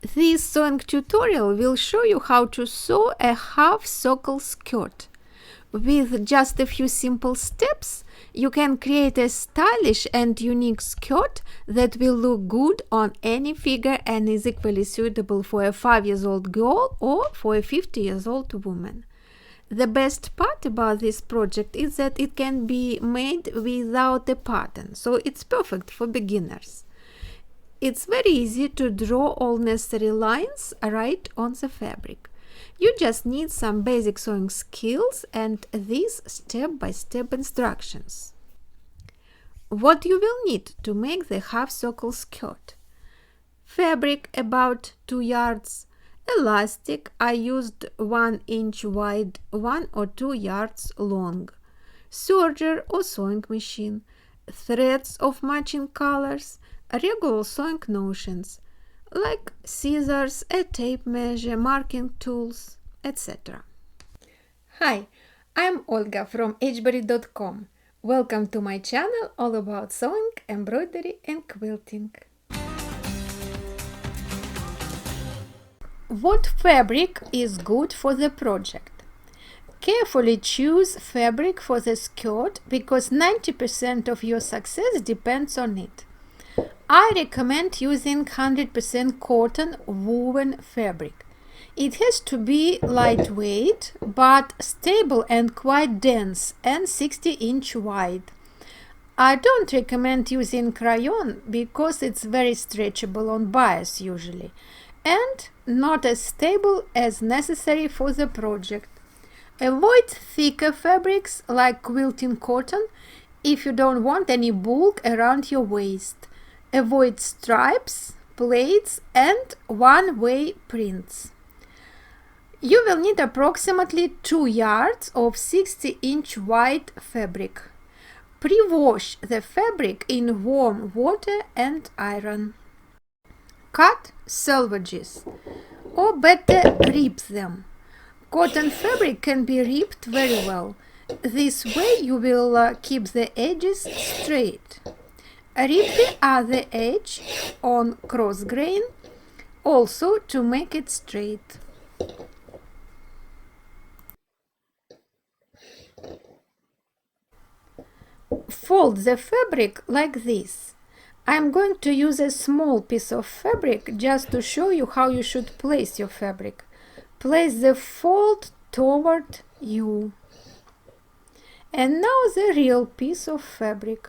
This sewing tutorial will show you how to sew a half circle skirt. With just a few simple steps, you can create a stylish and unique skirt that will look good on any figure and is equally suitable for a 5-year-old girl or for a 50-year-old woman. The best part about this project is that it can be made without a pattern, so it's perfect for beginners. It's very easy to draw all necessary lines right on the fabric. You just need some basic sewing skills and these step-by-step instructions. What you will need to make the half circle skirt: fabric about 2 yards, elastic, I used 1 inch wide, 1 or 2 yards long, serger or sewing machine, threads of matching colors, regular sewing notions like scissors, a tape measure, marking tools, etc. Hi, I'm Olga from hberry.com. Welcome to my channel all about sewing, embroidery and quilting. What fabric is good for the project? Carefully choose fabric for the skirt because 90% of your success depends on it. I recommend using 100% cotton woven fabric. It has to be lightweight but stable and quite dense and 60-inch wide. I don't recommend using crayon because it's very stretchable on bias usually and not as stable as necessary for the project. Avoid thicker fabrics like quilting cotton if you don't want any bulk around your waist. Avoid stripes, plaits and one-way prints. You will need approximately 2 yards of 60-inch wide fabric. Pre-wash the fabric in warm water and iron. Cut selvages, or better rip them. Cotton fabric can be ripped very well. This way you will keep the edges straight. Rip the other edge on cross grain also to make it straight. Fold the fabric like this. I'm going to use a small piece of fabric just to show you how you should place your fabric. Place the fold toward you. And now the real piece of fabric.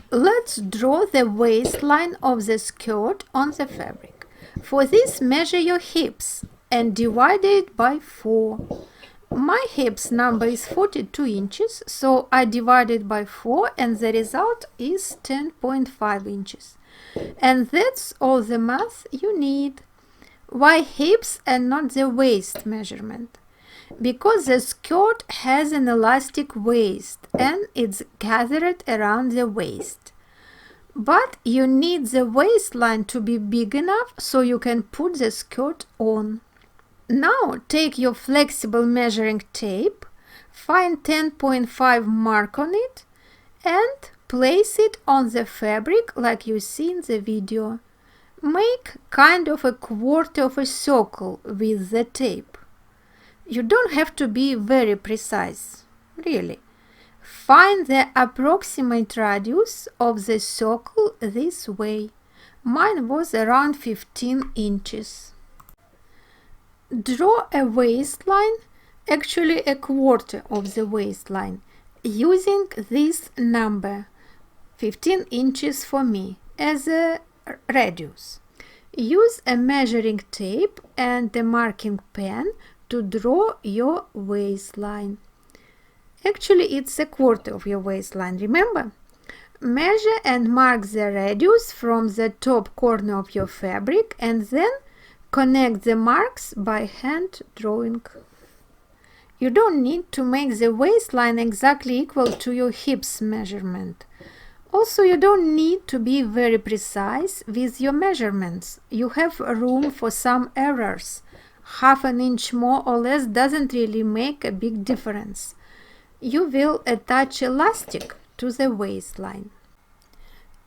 Let's draw the waistline of the skirt on the fabric. For this, measure your hips and divide it by 4. My hips number is 42 inches, so I divided by 4 and the result is 10.5 inches. And that's all the math you need. Why hips and not the waist measurement? Because the skirt has an elastic waist and it's gathered around the waist. But you need the waistline to be big enough so you can put the skirt on. Now take your flexible measuring tape, find 10.5 mark on it and place it on the fabric like you see in the video. Make kind of a quarter of a circle with the tape. You don't have to be very precise, really. Find the approximate radius of the circle this way. Mine was around 15 inches. Draw a waistline, actually a quarter of the waistline, using this number, 15 inches for me, as a radius. Use a measuring tape and a marking pen to draw your waistline. Actually, it's a quarter of your waistline, remember? Measure and mark the radius from the top corner of your fabric and then connect the marks by hand drawing. You don't need to make the waistline exactly equal to your hips measurement. Also, you don't need to be very precise with your measurements. You have room for some errors. Half an inch more or less doesn't really make a big difference. you will attach elastic to the waistline.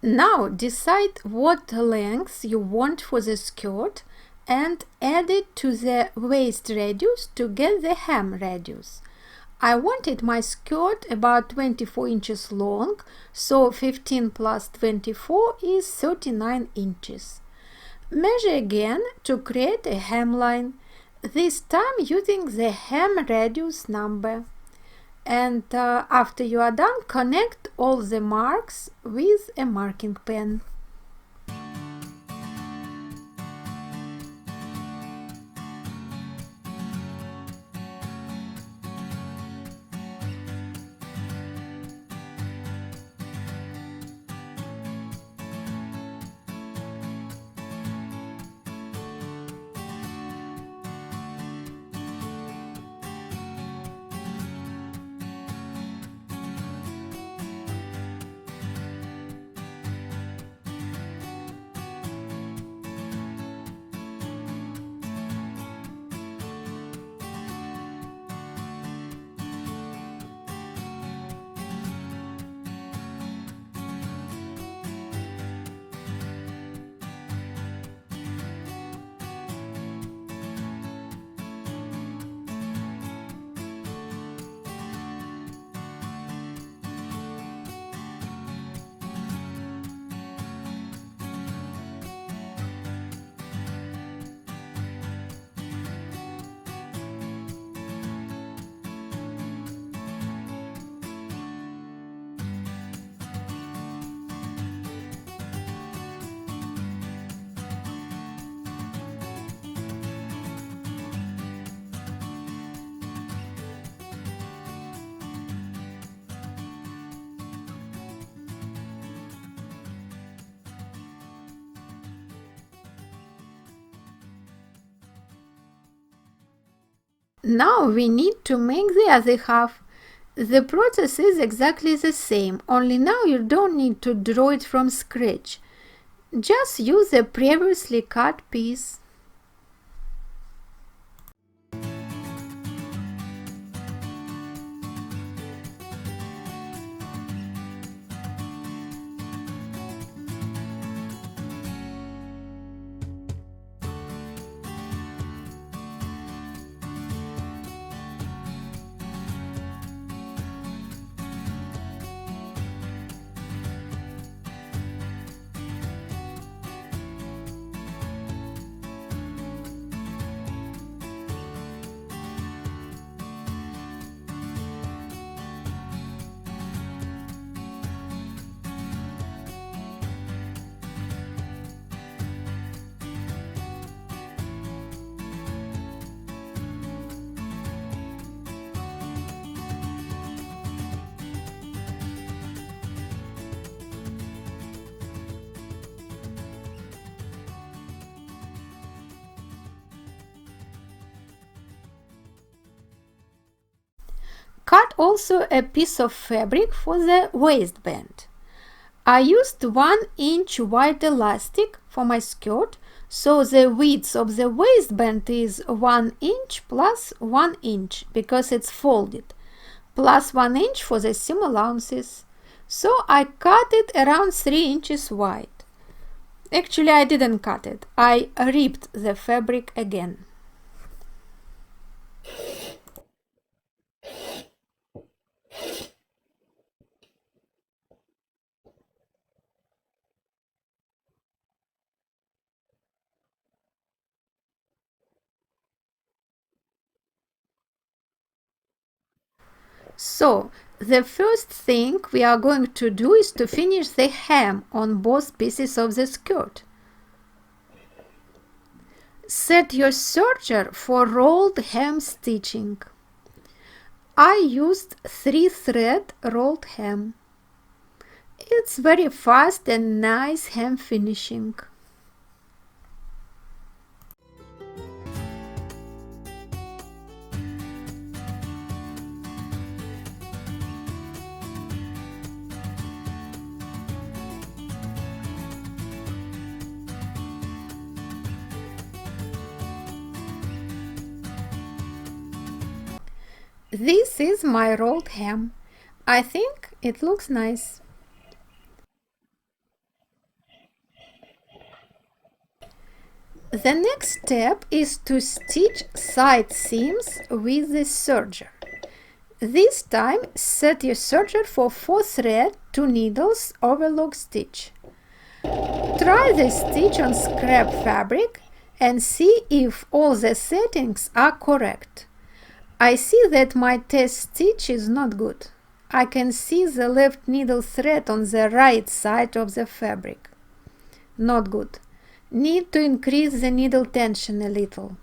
Now decide what length you want for the skirt and add it to the waist radius to get the hem radius. I wanted my skirt about 24 inches long, so 15 plus 24 is 39 inches. Measure again to create a hemline, this time using the hem radius number. And after you are done, connect all the marks with a marking pen. Now we need to make the other half. The process is exactly the same, only now you don't need to draw it from scratch. Just use the previously cut piece. Cut also a piece of fabric for the waistband. I used 1-inch white elastic for my skirt, so the width of the waistband is 1 inch plus 1 inch because it's folded, plus 1 inch for the seam allowances. So I cut it around 3 inches wide. Actually, I didn't cut it. I ripped the fabric again. So, the first thing we are going to do is to finish the hem on both pieces of the skirt. Set your serger for rolled hem stitching. I used 3-thread rolled hem. It's very fast and nice hem finishing. This is my rolled hem. I think it looks nice. The next step is to stitch side seams with the serger. This time set your serger for 4 thread, 2 needles, overlock stitch. Try the stitch on scrap fabric and see if all the settings are correct. I see that my test stitch is not good. I can see the left needle thread on the right side of the fabric. Not good. Need to increase the needle tension a little.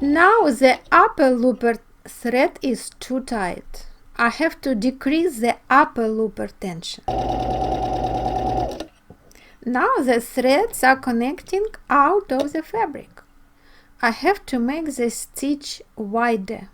Now the upper looper thread is too tight. I have to decrease the upper looper tension. Now the threads are connecting out of the fabric. I have to make the stitch wider.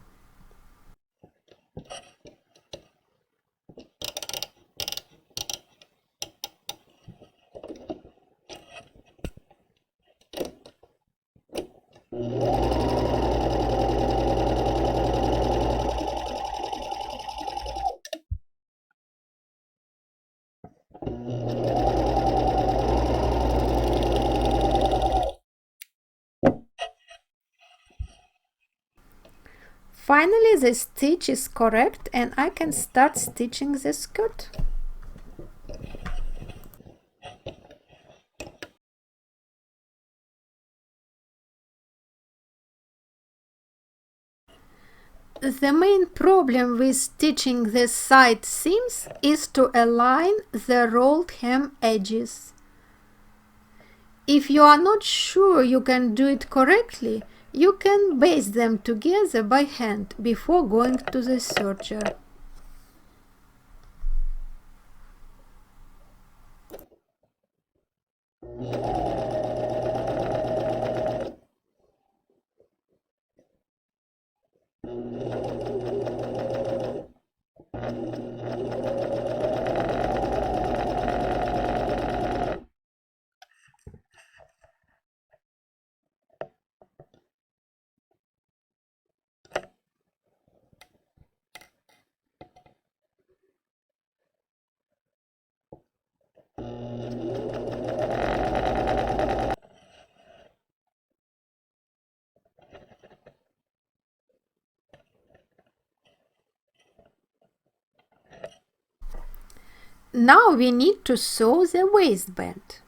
Finally, the stitch is correct and I can start stitching the skirt. The main problem with stitching the side seams is to align the rolled hem edges. If you are not sure you can do it correctly, you can baste them together by hand before going to the serger. Now we need to sew the waistband.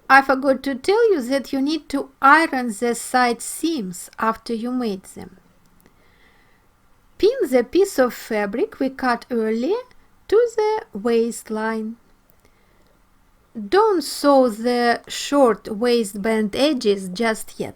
I forgot to tell you that you need to iron the side seams after you made them. Pin the piece of fabric we cut earlier to the waistline. Don't sew the short waistband edges just yet.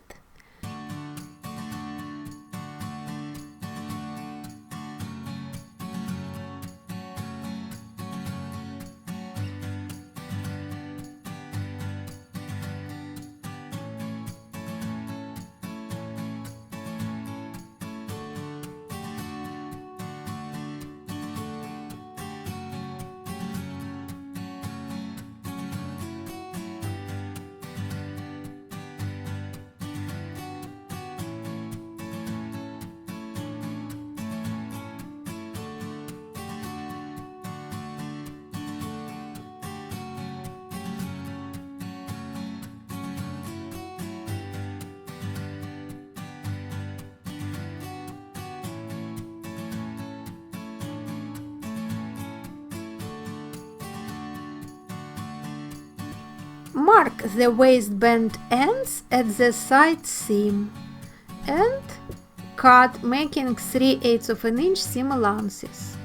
Mark the waistband ends at the side seam and cut, making 3/8 of an inch seam allowances.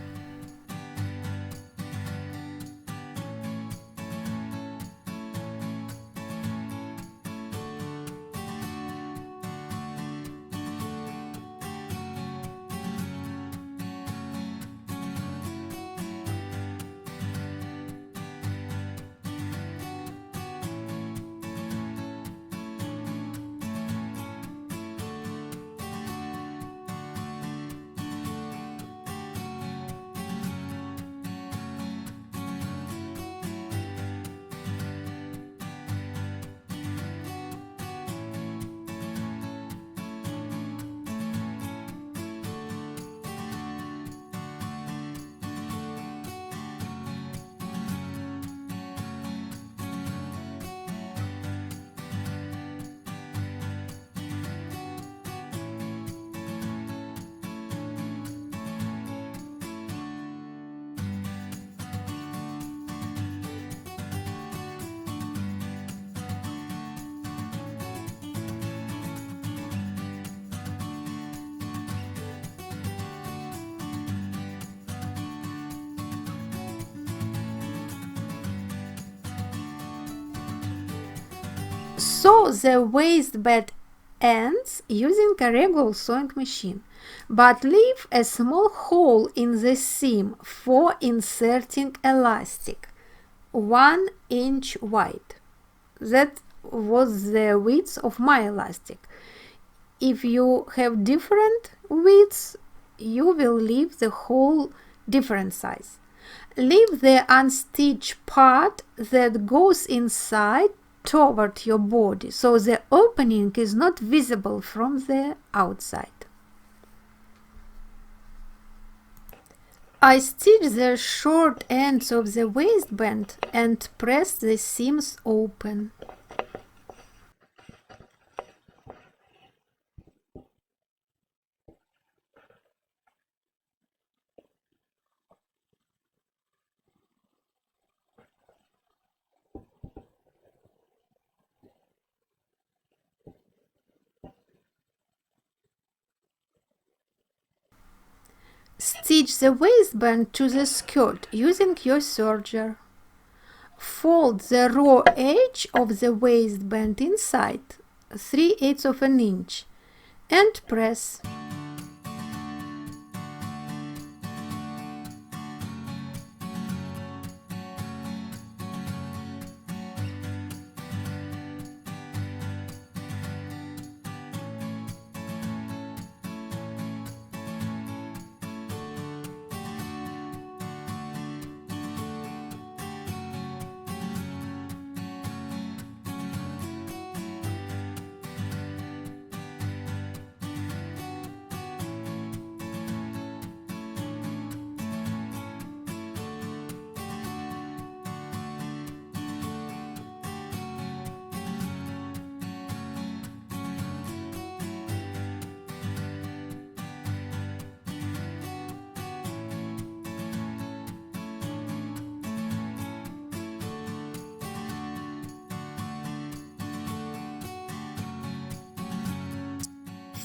Sew the waistband ends using a regular sewing machine, but leave a small hole in the seam for inserting elastic, 1 inch wide. That was the width of my elastic. If you have different widths, you will leave the hole different size. Leave the unstitched part that goes inside toward your body, so the opening is not visible from the outside. I stitch the short ends of the waistband and press the seams open. Stitch the waistband to the skirt using your serger. Fold the raw edge of the waistband inside, 3/8 of an inch, and press.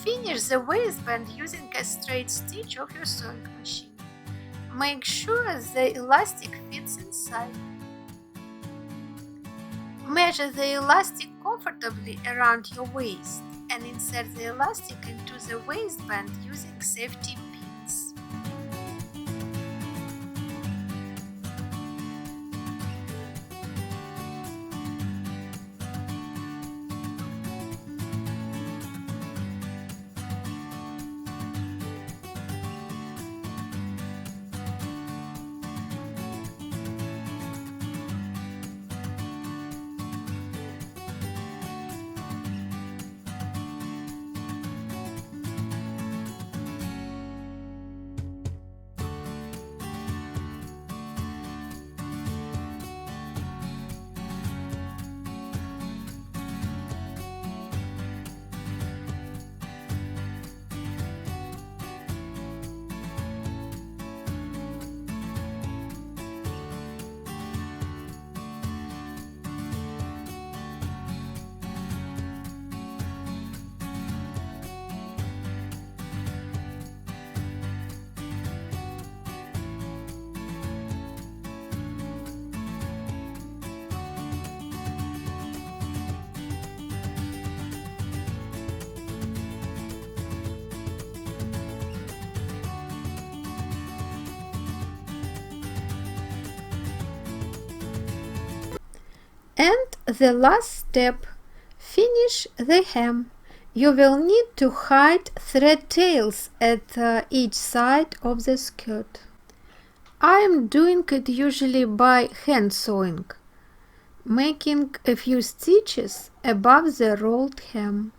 Finish the waistband using a straight stitch of your sewing machine. Make sure the elastic fits inside. Measure the elastic comfortably around your waist and insert the elastic into the waistband using safety pins. And the last step, finish the hem. You will need to hide thread tails at each side of the skirt. I am doing it usually by hand sewing, making a few stitches above the rolled hem.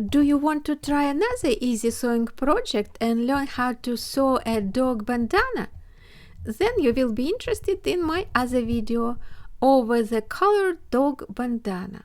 Do you want to try another easy sewing project and learn how to sew a dog bandana? Then you will be interested in my other video over the colored dog bandana.